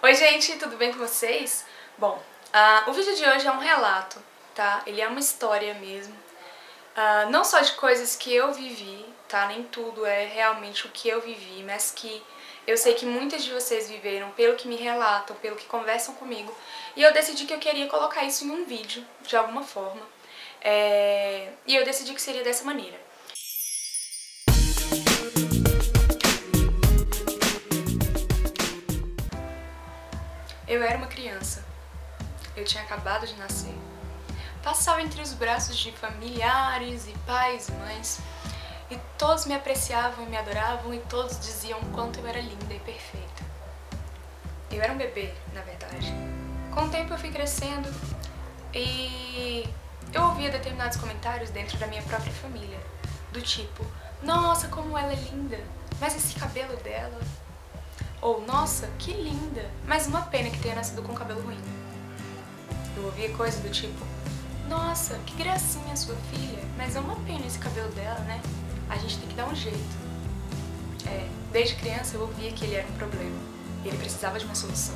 Oi gente, tudo bem com vocês? Bom, o vídeo de hoje é um relato, tá? Ele é uma história mesmo. Não só de coisas que eu vivi, tá? Nem tudo é realmente o que eu vivi, mas que eu sei que muitas de vocês viveram pelo que me relatam, pelo que conversam comigo. E eu decidi que eu queria colocar isso em um vídeo, de alguma forma. E eu decidi que seria dessa maneira. Eu era uma criança. Eu tinha acabado de nascer. Passava entre os braços de familiares e pais e mães, e todos me apreciavam e me adoravam, e todos diziam o quanto eu era linda e perfeita. Eu era um bebê, na verdade. Com o tempo eu fui crescendo e eu ouvia determinados comentários dentro da minha própria família, do tipo, nossa, como ela é linda, mas esse cabelo dela... Ou, nossa, que linda, mas uma pena que tenha nascido com cabelo ruim. Eu ouvia coisas do tipo, nossa, que gracinha a sua filha, mas é uma pena esse cabelo dela, né? A gente tem que dar um jeito. Desde criança eu ouvia que ele era um problema, e ele precisava de uma solução.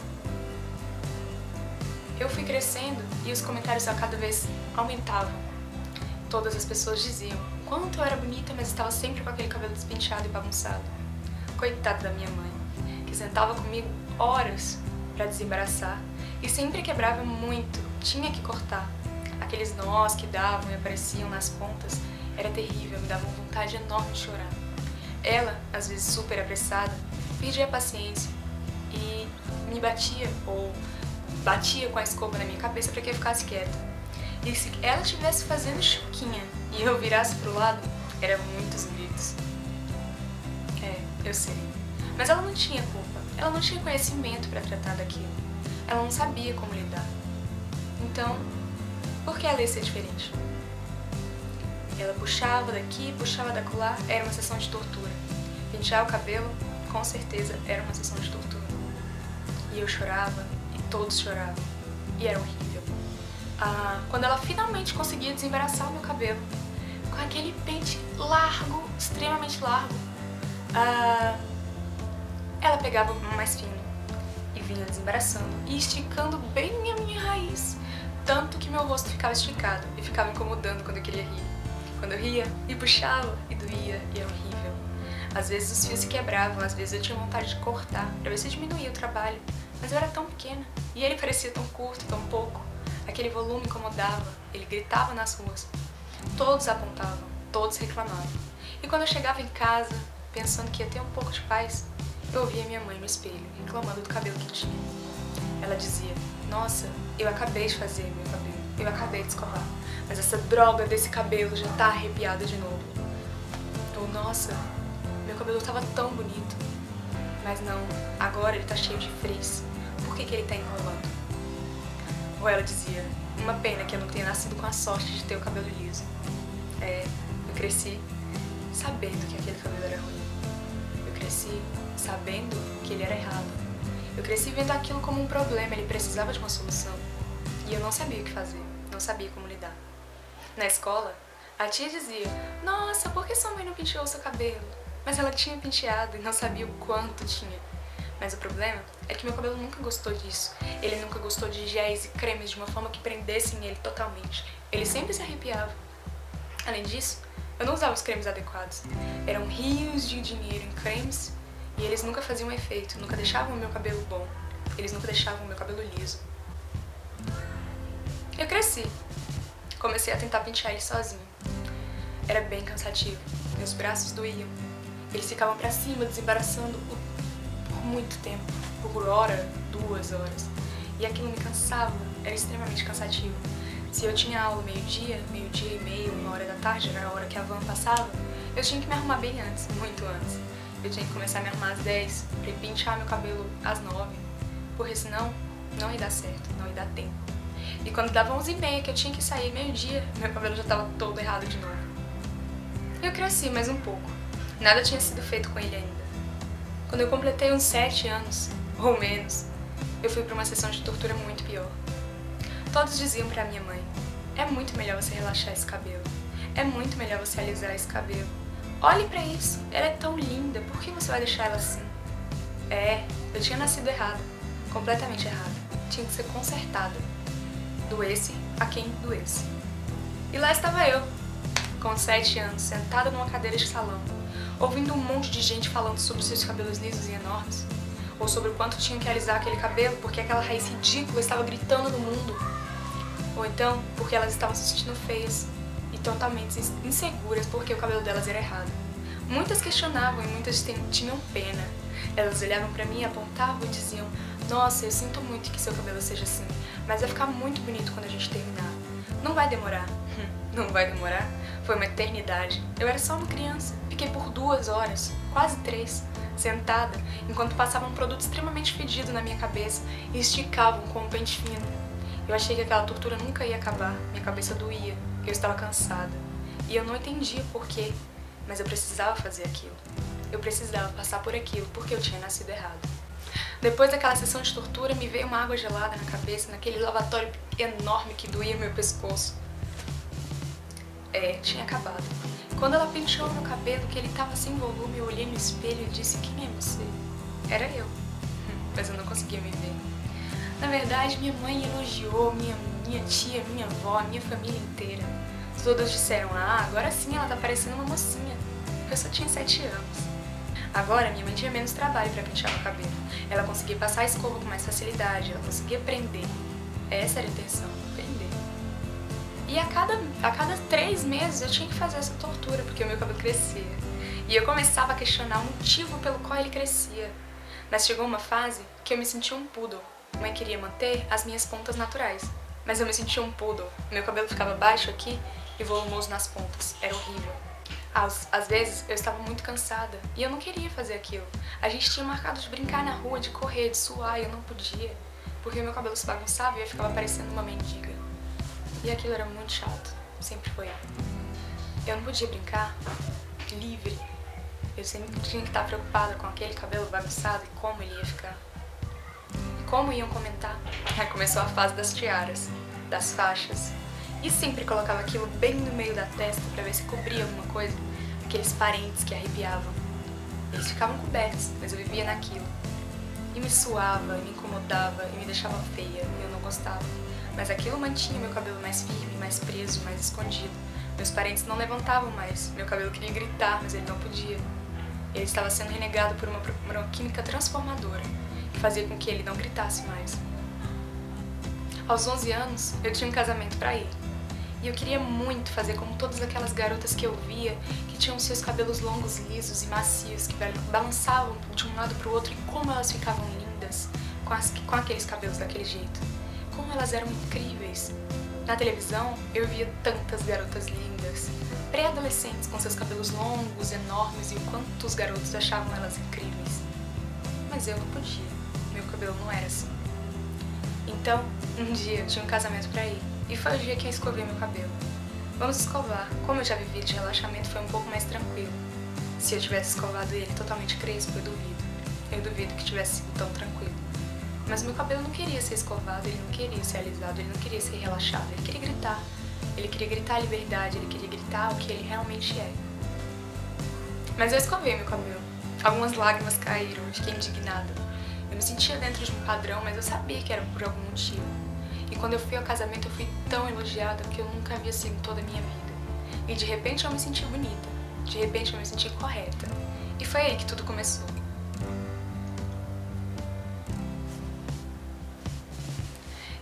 Eu fui crescendo e os comentários a cada vez aumentavam. Todas as pessoas diziam quanto eu era bonita, mas estava sempre com aquele cabelo despenteado e bagunçado. Coitada da minha mãe, que sentava comigo horas para desembaraçar e sempre quebrava muito, tinha que cortar. Aqueles nós que davam e apareciam nas pontas era terrível, me davam vontade enorme de chorar. Ela, às vezes super apressada, perdia a paciência e me batia ou batia com a escova na minha cabeça para que eu ficasse quieta. E se ela estivesse fazendo chuquinha e eu virasse pro lado, eram muitos gritos. Eu sei. Mas ela não tinha culpa, ela não tinha conhecimento para tratar daquilo, ela não sabia como lidar. Então, por que ela ia ser diferente? Ela puxava daqui, puxava dacolá, era uma sessão de tortura. Pentear o cabelo, com certeza, era uma sessão de tortura. E eu chorava, e todos choravam, e era horrível. Quando ela finalmente conseguia desembaraçar o meu cabelo, com aquele pente largo, extremamente largo, ela pegava o mais fino e vinha desembaraçando e esticando bem a minha raiz, tanto que meu rosto ficava esticado e ficava incomodando quando eu queria rir. Quando eu ria, e puxava, e doía, e era horrível. Às vezes os fios se quebravam, às vezes eu tinha vontade de cortar, pra ver se diminuía o trabalho, mas eu era tão pequena, e ele parecia tão curto, tão pouco. Aquele volume incomodava, ele gritava nas ruas. Todos apontavam, todos reclamavam. E quando eu chegava em casa, pensando que ia ter um pouco de paz, eu ouvia minha mãe no espelho, reclamando do cabelo que tinha. Ela dizia, nossa, eu acabei de fazer meu cabelo, eu acabei de escovar, mas essa droga desse cabelo já tá arrepiada de novo. Ou, nossa, meu cabelo tava tão bonito, mas não, agora ele tá cheio de frizz, por que ele tá enrolando? Ou ela dizia, uma pena que eu não tenha nascido com a sorte de ter o cabelo liso. Eu cresci sabendo que aquele cabelo era ruim. Eu cresci sabendo que ele era errado. Eu cresci vendo aquilo como um problema, ele precisava de uma solução. E eu não sabia o que fazer, não sabia como lidar. Na escola, a tia dizia, nossa, por que sua mãe não penteou seu cabelo? Mas ela tinha penteado e não sabia o quanto tinha. Mas o problema é que meu cabelo nunca gostou disso. Ele nunca gostou de géis e cremes de uma forma que prendessem ele totalmente. Ele sempre se arrepiava. Além disso, eu não usava os cremes adequados. Eram rios de dinheiro em cremes e eles nunca faziam efeito, nunca deixavam o meu cabelo bom. Eles nunca deixavam o meu cabelo liso. Eu cresci. Comecei a tentar pentear ele sozinho. Era bem cansativo. Meus braços doíam. Eles ficavam pra cima, desembaraçando por muito tempo. Por hora, 2 horas. E aquilo me cansava. Era extremamente cansativo. Se eu tinha aula meio-dia, meio-dia e meio, 1h da tarde, era a hora que a van passava, eu tinha que me arrumar bem antes, muito antes. Eu tinha que começar a me arrumar às 10, pra pentear meu cabelo às 9, porque senão não ia dar certo, não ia dar tempo. E quando dava 11h30 que eu tinha que sair meio-dia, meu cabelo já estava todo errado de novo. Eu cresci mais um pouco, nada tinha sido feito com ele ainda. Quando eu completei uns 7 anos, ou menos, eu fui pra uma sessão de tortura muito pior. Todos diziam pra minha mãe, é muito melhor você relaxar esse cabelo, é muito melhor você alisar esse cabelo. Olhe pra isso, ela é tão linda, por que você vai deixar ela assim? Eu tinha nascido errada, completamente errada. Tinha que ser consertada. Doesse a quem doesse. E lá estava eu, com 7 anos, sentada numa cadeira de salão, ouvindo um monte de gente falando sobre seus cabelos lisos e enormes, ou sobre o quanto tinham que alisar aquele cabelo porque aquela raiz ridícula estava gritando no mundo, ou então porque elas estavam se sentindo feias e totalmente inseguras porque o cabelo delas era errado. Muitas questionavam e muitas tinham pena. Elas olhavam pra mim, apontavam e diziam: "Nossa, eu sinto muito que seu cabelo seja assim, mas vai ficar muito bonito quando a gente terminar. Não vai demorar." Não vai demorar? Foi uma eternidade. Eu era só uma criança. Fiquei por 2 horas, quase 3, sentada, enquanto passavam um produto extremamente fedido na minha cabeça e esticavam com um pente fino. Eu achei que aquela tortura nunca ia acabar. Minha cabeça doía, eu estava cansada. E eu não entendia por quê, mas eu precisava fazer aquilo. Eu precisava passar por aquilo porque eu tinha nascido errado. Depois daquela sessão de tortura, me veio uma água gelada na cabeça, naquele lavatório enorme que doía meu pescoço. Tinha acabado. Quando ela penteou meu cabelo, que ele estava sem volume, eu olhei no espelho e disse: "Quem é você?" Era eu. Mas eu não conseguia me ver. Na verdade, minha mãe elogiou, minha tia, minha avó, minha família inteira. Todos disseram: "Ah, agora sim ela tá parecendo uma mocinha." Eu só tinha 7 anos. Agora, minha mãe tinha menos trabalho para pentear meu cabelo. Ela conseguia passar a escova com mais facilidade, ela conseguia prender. Essa era a intenção, prender. E a cada 3 meses eu tinha que fazer essa tortura, porque o meu cabelo crescia. E eu começava a questionar o motivo pelo qual ele crescia. Mas chegou uma fase que eu me sentia um poodle. Mãe queria manter as minhas pontas naturais, mas eu me sentia um poodle. Meu cabelo ficava baixo aqui e volumoso nas pontas. Era horrível. Às vezes eu estava muito cansada e eu não queria fazer aquilo. A gente tinha marcado de brincar na rua, de correr, de suar, e eu não podia, porque meu cabelo se bagunçava e eu ficava parecendo uma mendiga. E aquilo era muito chato, sempre foi. Eu não podia brincar livre. Eu sempre tinha que estar preocupada com aquele cabelo bagunçado e como ele ia ficar. E como iam comentar. Aí começou a fase das tiaras, das faixas. E sempre colocava aquilo bem no meio da testa pra ver se cobria alguma coisa. Aqueles parentes que arrepiavam. Eles ficavam cobertos, mas eu vivia naquilo. E me suava, e me incomodava, e me deixava feia, e eu não gostava. Mas aquilo mantinha meu cabelo mais firme, mais preso, mais escondido. Meus parentes não levantavam mais. Meu cabelo queria gritar, mas ele não podia. Ele estava sendo renegado por uma química transformadora, que fazia com que ele não gritasse mais. Aos 11 anos, eu tinha um casamento pra ir. E eu queria muito fazer como todas aquelas garotas que eu via, que tinham seus cabelos longos, lisos e macios, que balançavam de um lado pro outro, e como elas ficavam lindas com aqueles cabelos daquele jeito. Como elas eram incríveis. Na televisão, eu via tantas garotas lindas, pré-adolescentes com seus cabelos longos, enormes, e o quanto os garotos achavam elas incríveis. Mas eu não podia. Meu cabelo não era assim. Então, um dia eu tinha um casamento pra ir, e foi o dia que eu escovei meu cabelo. Vamos escovar. Como eu já vivia de relaxamento, foi um pouco mais tranquilo. Se eu tivesse escovado ele totalmente crespo, eu duvido. Eu duvido que tivesse sido tão tranquilo. Mas meu cabelo não queria ser escovado, ele não queria ser alisado, ele não queria ser relaxado, ele queria gritar. Ele queria gritar a liberdade, ele queria gritar o que ele realmente é. Mas eu escovei meu cabelo. Algumas lágrimas caíram, eu fiquei indignada. Eu me sentia dentro de um padrão, mas eu sabia que era por algum motivo. E quando eu fui ao casamento, eu fui tão elogiada que eu nunca havia sido em toda a minha vida. E de repente eu me senti bonita. De repente eu me senti correta. E foi aí que tudo começou.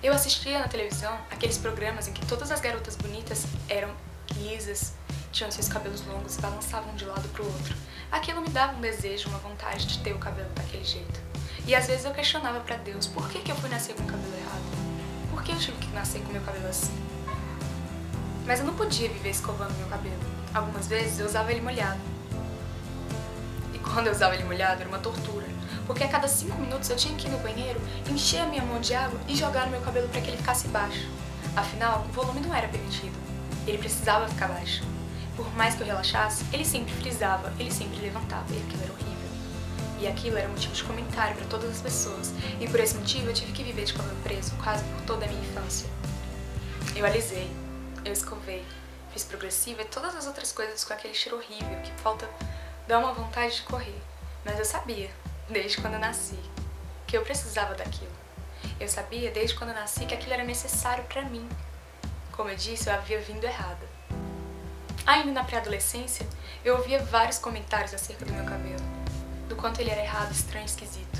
Eu assistia na televisão aqueles programas em que todas as garotas bonitas eram lisas, tinham seus cabelos longos e balançavam de um lado pro outro. Aquilo me dava um desejo, uma vontade de ter o cabelo daquele jeito. E às vezes eu questionava pra Deus, por que eu fui nascer com o cabelo errado? Por que eu tive que nascer com meu cabelo assim? Mas eu não podia viver escovando meu cabelo. Algumas vezes eu usava ele molhado. E quando eu usava ele molhado era uma tortura. Porque a cada 5 minutos eu tinha que ir no banheiro, encher a minha mão de água e jogar no meu cabelo para que ele ficasse baixo. Afinal, o volume não era permitido. Ele precisava ficar baixo. Por mais que eu relaxasse, ele sempre frisava, ele sempre levantava, e aquilo era horrível. E aquilo era motivo de comentário para todas as pessoas. E por esse motivo eu tive que viver de cabelo preso quase por toda a minha infância. Eu alisei, eu escovei, fiz progressiva e todas as outras coisas com aquele cheiro horrível que falta dar uma vontade de correr. Mas eu sabia, desde quando eu nasci, que eu precisava daquilo. Eu sabia desde quando eu nasci que aquilo era necessário pra mim. Como eu disse, eu havia vindo errada. Ainda na pré-adolescência, eu ouvia vários comentários acerca do meu cabelo. Do quanto ele era errado, estranho, esquisito.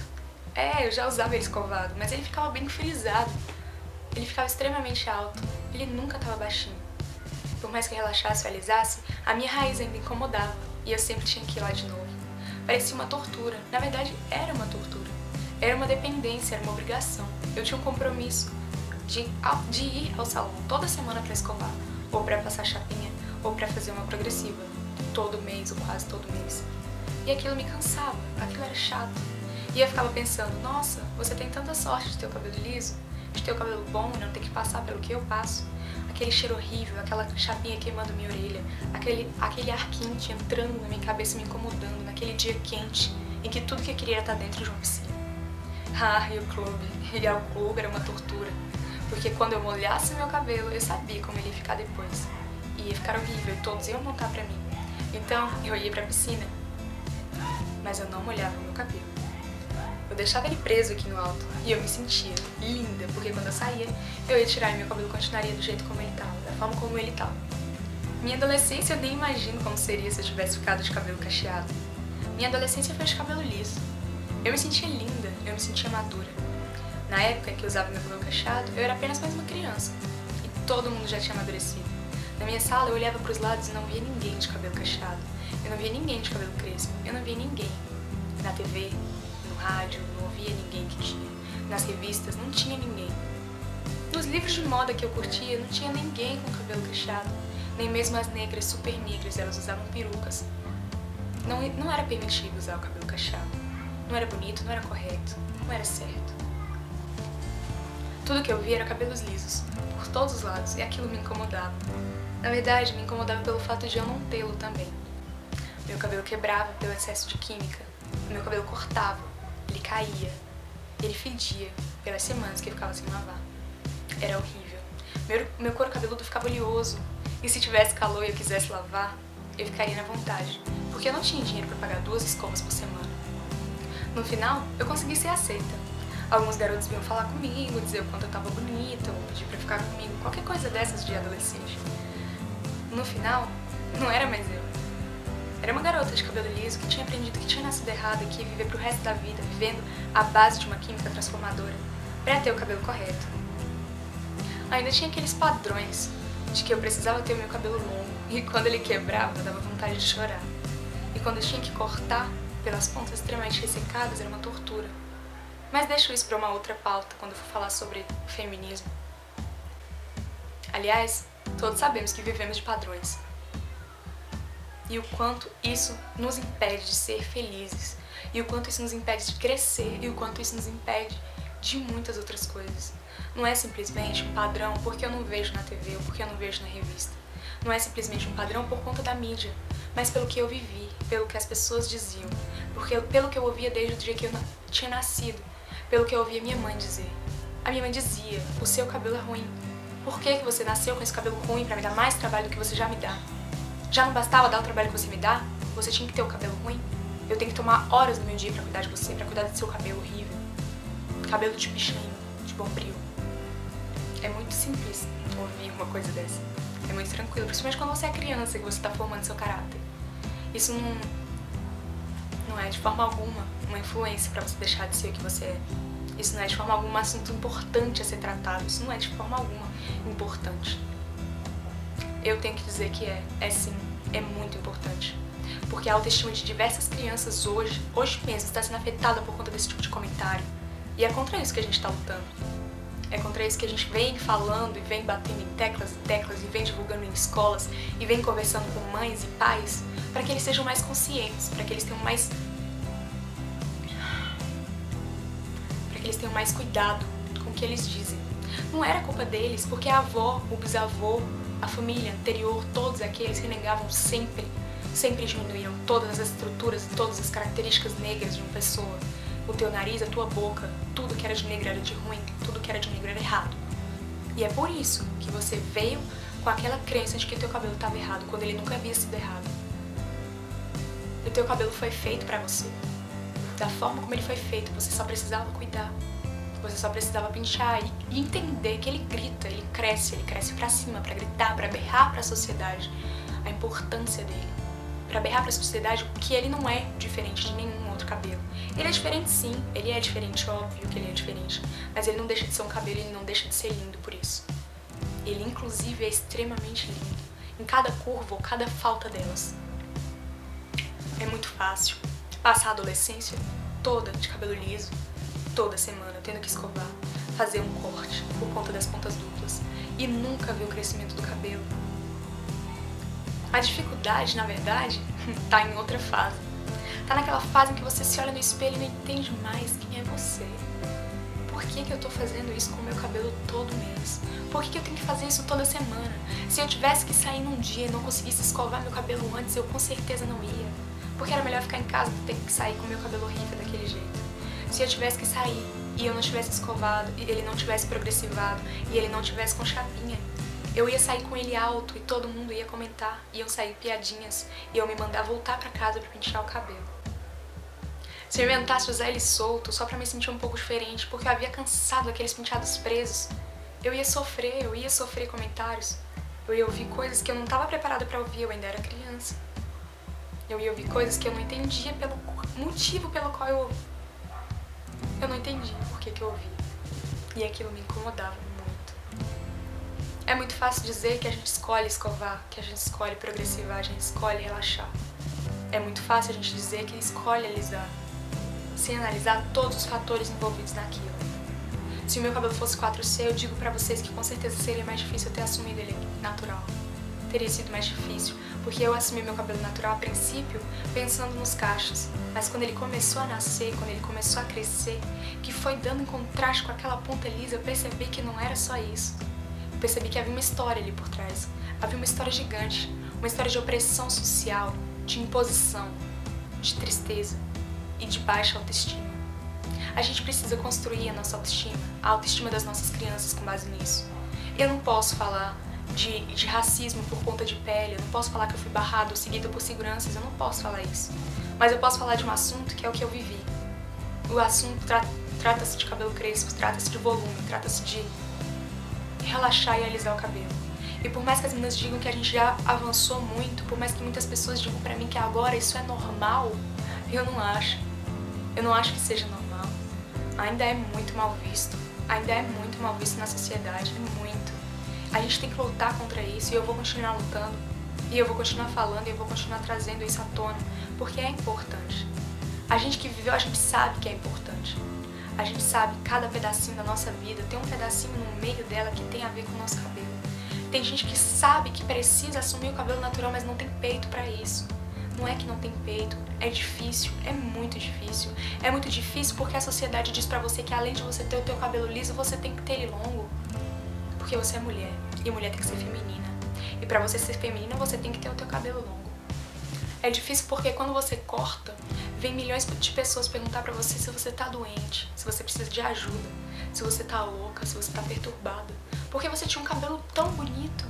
Eu já usava ele escovado, mas ele ficava bem frisado. Ele ficava extremamente alto. Ele nunca estava baixinho. Por mais que eu relaxasse ou alisasse, a minha raiz ainda incomodava. E eu sempre tinha que ir lá de novo. Parecia uma tortura. Na verdade, era uma tortura. Era uma dependência, era uma obrigação. Eu tinha um compromisso de ir ao salão toda semana para escovar, ou para passar chapinha, ou para fazer uma progressiva, todo mês ou quase todo mês. E aquilo me cansava, aquilo era chato. E eu ficava pensando, nossa, você tem tanta sorte de ter o cabelo liso, de ter o cabelo bom e não ter que passar pelo que eu passo. Aquele cheiro horrível, aquela chapinha queimando minha orelha, aquele ar quente entrando na minha cabeça me incomodando, naquele dia quente em que tudo que eu queria era estar dentro de uma piscina. E o clube. Ir ao clube era uma tortura, porque quando eu molhasse meu cabelo, eu sabia como ele ia ficar depois. Ia ficar horrível e todos iam montar pra mim. Então, eu ia pra piscina, mas eu não molhava meu cabelo. Eu deixava ele preso aqui no alto e eu me sentia linda, porque quando eu saía, eu ia tirar e meu cabelo continuaria do jeito como ele estava, da forma como ele estava. Minha adolescência eu nem imagino como seria se eu tivesse ficado de cabelo cacheado. Minha adolescência foi de cabelo liso. Eu me sentia linda, eu me sentia madura. Na época em que eu usava meu cabelo cacheado, eu era apenas mais uma criança e todo mundo já tinha amadurecido. Na minha sala eu olhava para os lados e não via ninguém de cabelo cacheado. Eu não via ninguém de cabelo crespo. Eu não via ninguém. Na TV, no rádio, não ouvia ninguém que tinha. Nas revistas, não tinha ninguém. Nos livros de moda que eu curtia, não tinha ninguém com cabelo cacheado. Nem mesmo as negras super negras, elas usavam perucas. Não era permitido usar o cabelo cacheado. Não era bonito, não era correto, não era certo. Tudo que eu via era cabelos lisos, por todos os lados, e aquilo me incomodava. Na verdade, me incomodava pelo fato de eu não tê-lo também. Meu cabelo quebrava pelo excesso de química, meu cabelo cortava, ele caía, ele fedia pelas semanas que eu ficava sem lavar. Era horrível. Meu couro cabeludo ficava oleoso, e se tivesse calor e eu quisesse lavar, eu ficaria na vontade, porque eu não tinha dinheiro para pagar 2 escovas por semana. No final, eu consegui ser aceita. Alguns garotos vinham falar comigo, dizer o quanto eu tava bonita, ou pedir pra ficar comigo, qualquer coisa dessas de adolescente. No final, não era mais eu. Era uma garota de cabelo liso que tinha aprendido que tinha nascido errado e que ia viver pro resto da vida vivendo à base de uma química transformadora pra ter o cabelo correto. Ainda tinha aqueles padrões de que eu precisava ter o meu cabelo longo e quando ele quebrava dava vontade de chorar. E quando eu tinha que cortar pelas pontas extremamente ressecadas era uma tortura. Mas deixo isso para uma outra pauta, quando eu for falar sobre feminismo. Aliás, todos sabemos que vivemos de padrões. E o quanto isso nos impede de ser felizes. E o quanto isso nos impede de crescer. E o quanto isso nos impede de muitas outras coisas. Não é simplesmente um padrão porque eu não vejo na TV ou porque eu não vejo na revista. Não é simplesmente um padrão por conta da mídia, mas pelo que eu vivi, pelo que as pessoas diziam, pelo que eu ouvia desde o dia que eu tinha nascido. Pelo que eu ouvia minha mãe dizer. A minha mãe dizia, o seu cabelo é ruim. Por que você nasceu com esse cabelo ruim pra me dar mais trabalho do que você já me dá? Já não bastava dar o trabalho que você me dá? Você tinha que ter o cabelo ruim? Eu tenho que tomar horas do meu dia pra cuidar de você, pra cuidar do seu cabelo horrível. Cabelo de bichinho, de bombril. É muito simples ouvir uma coisa dessa. É muito tranquilo, principalmente quando você é criança e você tá formando seu caráter. Isso não é de forma alguma uma influência pra você deixar de ser o que você é. Isso não é de forma alguma um assunto importante a ser tratado. Isso não é de forma alguma importante. Eu tenho que dizer que é sim, é muito importante. Porque a autoestima de diversas crianças hoje mesmo está sendo afetada por conta desse tipo de comentário. E é contra isso que a gente está lutando. É contra isso que a gente vem falando e vem batendo em teclas e teclas e vem divulgando em escolas e vem conversando com mães e pais para que eles sejam mais conscientes, para que eles tenham mais cuidado com o que eles dizem. Não era culpa deles, porque a avó, o bisavô, a família anterior, todos aqueles renegavam sempre diminuíram todas as estruturas e todas as características negras de uma pessoa. O teu nariz, a tua boca, tudo que era de negro era de ruim, tudo que era de negro era errado. E é por isso que você veio com aquela crença de que o teu cabelo estava errado, quando ele nunca havia sido errado. O teu cabelo foi feito pra você. Da forma como ele foi feito, você só precisava cuidar. Você só precisava pentear e entender que ele grita, ele cresce pra cima, pra gritar, pra berrar pra sociedade a importância dele. Pra berrar pra sociedade que ele não é diferente de nenhum outro cabelo. Ele é diferente sim, ele é diferente, óbvio que ele é diferente, mas ele não deixa de ser um cabelo, ele não deixa de ser lindo por isso. Ele inclusive é extremamente lindo, em cada curva ou cada falta delas. É muito fácil passar a adolescência toda de cabelo liso, toda semana tendo que escovar, fazer um corte por conta das pontas duplas e nunca ver o crescimento do cabelo. A dificuldade, na verdade, tá em outra fase. Tá naquela fase em que você se olha no espelho e não entende mais quem é você. Por que eu tô fazendo isso com o meu cabelo todo mês? Por que eu tenho que fazer isso toda semana? Se eu tivesse que sair num dia e não conseguisse escovar meu cabelo antes, eu com certeza não ia. Porque era melhor ficar em casa do que ter que sair com o meu cabelo horrível daquele jeito. Se eu tivesse que sair e eu não tivesse escovado, e ele não tivesse progressivado, e ele não tivesse com chapinha, eu ia sair com ele alto e todo mundo ia comentar, iam sair piadinhas e eu me mandar voltar pra casa pra pentear o cabelo. Se eu inventasse usar ele solto só pra me sentir um pouco diferente, porque eu havia cansado daqueles penteados presos, eu ia sofrer comentários, eu ia ouvir coisas que eu não estava preparada pra ouvir, eu ainda era criança. Eu ia ouvir coisas que eu não entendia pelo motivo pelo qual eu não entendi por que eu ouvia. E aquilo me incomodava muito. É muito fácil dizer que a gente escolhe escovar, que a gente escolhe progressivar, a gente escolhe relaxar. É muito fácil a gente dizer que escolhe alisar, sem analisar todos os fatores envolvidos naquilo. Se o meu cabelo fosse 4C, eu digo pra vocês que com certeza seria mais difícil eu ter assumido ele natural. Teria sido mais difícil, porque eu assumi meu cabelo natural a princípio pensando nos cachos, mas quando ele começou a nascer, quando ele começou a crescer, que foi dando em contraste com aquela ponta lisa, eu percebi que não era só isso. Eu percebi que havia uma história ali por trás, havia uma história gigante, uma história de opressão social, de imposição, de tristeza e de baixa autoestima. A gente precisa construir a nossa autoestima, a autoestima das nossas crianças com base nisso. Eu não posso falar de racismo por conta de pele, eu não posso falar que eu fui barrado ou seguida por seguranças, eu não posso falar isso. Mas eu posso falar de um assunto que é o que eu vivi. O assunto trata-se de cabelo crespo, trata-se de volume, trata-se de relaxar e alisar o cabelo. E por mais que as meninas digam que a gente já avançou muito, por mais que muitas pessoas digam pra mim que agora isso é normal, eu não acho. Eu não acho que seja normal. Ainda é muito mal visto. Ainda é muito mal visto na sociedade, muito. A gente tem que lutar contra isso e eu vou continuar lutando. E eu vou continuar falando e eu vou continuar trazendo isso à tona, porque é importante. A gente que viveu, a gente sabe que é importante. A gente sabe que cada pedacinho da nossa vida tem um pedacinho no meio dela que tem a ver com o nosso cabelo. Tem gente que sabe que precisa assumir o cabelo natural, mas não tem peito pra isso. Não é que não tem peito, é difícil, é muito difícil. É muito difícil porque a sociedade diz pra você que além de você ter o teu cabelo liso, você tem que ter ele longo. Porque você é mulher, e mulher tem que ser feminina. E pra você ser feminina, você tem que ter o teu cabelo longo. É difícil porque quando você corta, vem milhões de pessoas perguntar pra você se você tá doente, se você precisa de ajuda, se você tá louca, se você tá perturbada. Porque você tinha um cabelo tão bonito.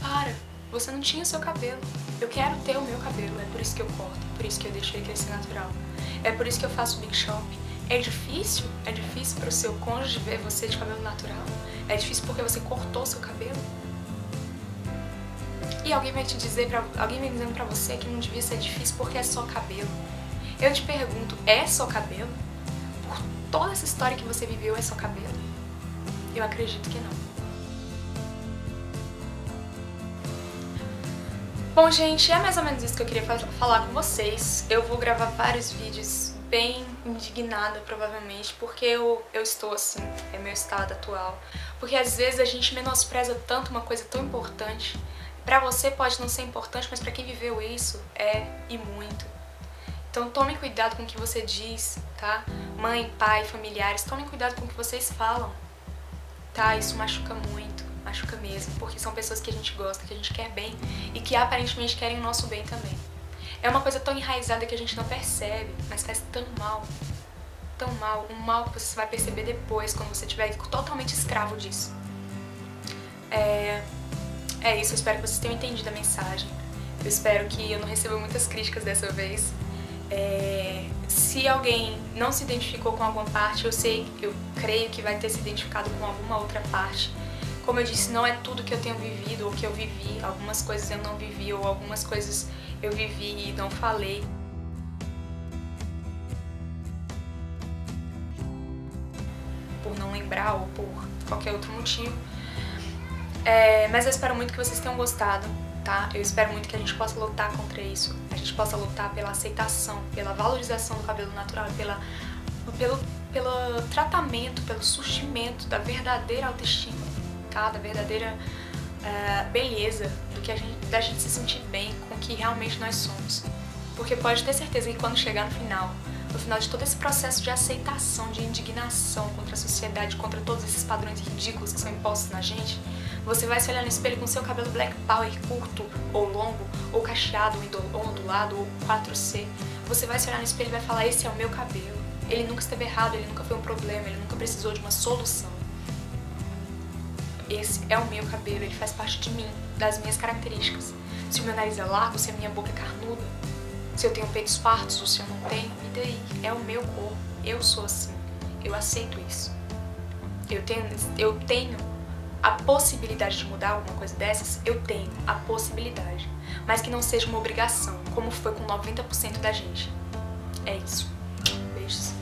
Para, você não tinha o seu cabelo. Eu quero ter o meu cabelo, é por isso que eu corto, por isso que eu deixo ele crescer natural. É por isso que eu faço Big Shop. É difícil pro seu cônjuge ver você de cabelo natural? É difícil porque você cortou seu cabelo? E alguém vai dizendo pra você que não devia ser difícil porque é só cabelo. Eu te pergunto, é só cabelo? Por toda essa história que você viveu, é só cabelo? Eu acredito que não. Bom, gente, é mais ou menos isso que eu queria falar com vocês. Eu vou gravar vários vídeos bem indignada, provavelmente, porque eu estou assim, é meu estado atual. Porque às vezes a gente menospreza tanto uma coisa tão importante. Pra você pode não ser importante, mas pra quem viveu isso, é e muito. Então tome cuidado com o que você diz, tá? Mãe, pai, familiares, tomem cuidado com o que vocês falam, tá? Isso machuca muito, machuca mesmo, porque são pessoas que a gente gosta, que a gente quer bem e que aparentemente querem o nosso bem também. É uma coisa tão enraizada que a gente não percebe, mas faz tão mal, um mal que você vai perceber depois, quando você estiver totalmente escravo disso. É isso, eu espero que vocês tenham entendido a mensagem. Eu espero que eu não receba muitas críticas dessa vez. Se Se alguém não se identificou com alguma parte, eu creio que vai ter se identificado com alguma outra parte. Como eu disse, não é tudo que eu tenho vivido ou que eu vivi, algumas coisas eu não vivi ou algumas coisas eu vivi e não falei. Por não lembrar ou por qualquer outro motivo. Mas eu espero muito que vocês tenham gostado, tá? Eu espero muito que a gente possa lutar contra isso, a gente possa lutar pela aceitação, pela valorização do cabelo natural, pelo tratamento, pelo surgimento da verdadeira autoestima, tá? Da verdadeira beleza, da gente se sentir bem com o que realmente nós somos. Porque pode ter certeza que quando chegar no final de todo esse processo de aceitação, de indignação contra a sociedade, contra todos esses padrões ridículos que são impostos na gente, você vai se olhar no espelho com seu cabelo black power curto ou longo, ou cacheado, ou ondulado, ou 4C. Você vai se olhar no espelho e vai falar: esse é o meu cabelo. Ele nunca esteve errado, ele nunca foi um problema, ele nunca precisou de uma solução. Esse é o meu cabelo, ele faz parte de mim, das minhas características. Se o meu nariz é largo, se a minha boca é carnuda, se eu tenho peitos fartos ou se eu não tenho, e daí? É o meu corpo, eu sou assim, eu aceito isso. Eu tenho a possibilidade de mudar alguma coisa dessas, eu tenho a possibilidade, mas que não seja uma obrigação, como foi com 90% da gente. É isso. Beijos.